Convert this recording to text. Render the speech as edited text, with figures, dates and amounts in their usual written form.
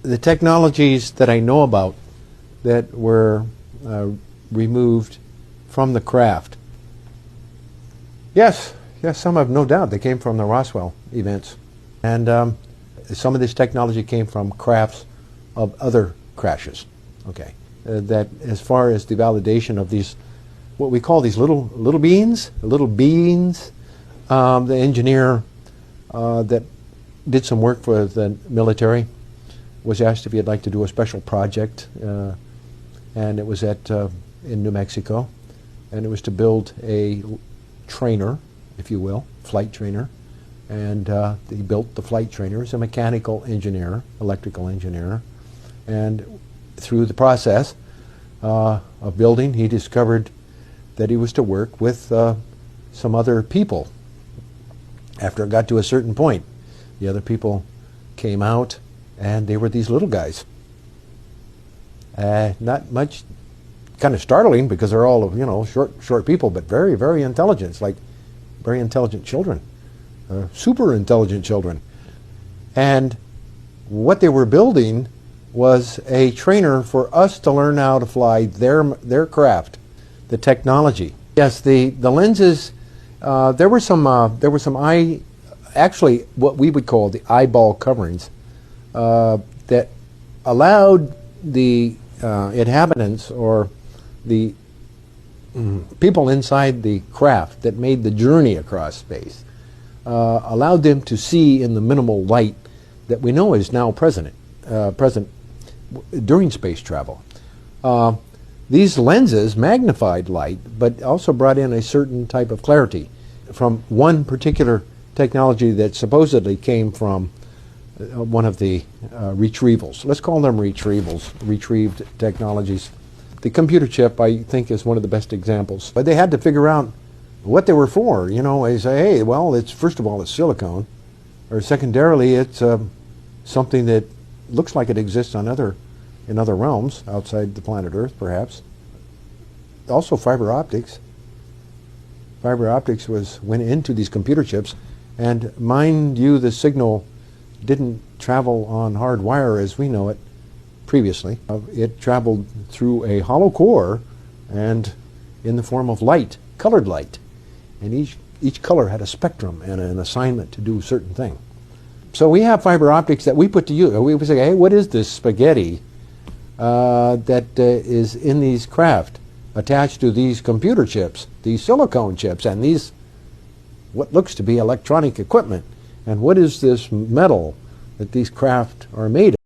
The technologies that I know about that were removed from the craft. Yes, some have no doubt. They came from the Roswell events. And some of this technology came from crafts of other crashes. Okay, that as far as the validation of these, what we call these little beings, the engineer that did some work for the military was asked if he'd like to do a special project, and it was in New Mexico, and it was to build a trainer, if you will, flight trainer, and he built the flight trainer as a mechanical engineer, electrical engineer, and through the process of building, he discovered that he was to work with some other people. After it got to a certain point, the other people came out, and they were these little guys. Not much, kind of startling because they're all, you know, short people, but very, very intelligent. It's like very intelligent children, super intelligent children. And what they were building was a trainer for us to learn how to fly their craft, the technology. Yes, the lenses. There were some actually what we would call the eyeball coverings that allowed the inhabitants or the people inside the craft that made the journey across space, allowed them to see in the minimal light that we know is now present during space travel. These lenses magnified light, but also brought in a certain type of clarity from one particular technology that supposedly came from one of the retrievals. Let's call them retrievals, retrieved technologies. The computer chip, I think, is one of the best examples. But they had to figure out what they were for. You know, they say, hey, well, it's first of all, it's silicone, or secondarily, it's something that looks like it exists in other realms outside the planet Earth, perhaps. Also, fiber optics. Fiber optics went into these computer chips, and mind you, the signal didn't travel on hard wire as we know it previously. It traveled through a hollow core and in the form of light, colored light. And each color had a spectrum and an assignment to do a certain thing. So we have fiber optics that we put to use. We say, hey, what is this spaghetti that is in these craft attached to these computer chips, these silicone chips, and these what looks to be electronic equipment? And what is this metal that these craft are made of?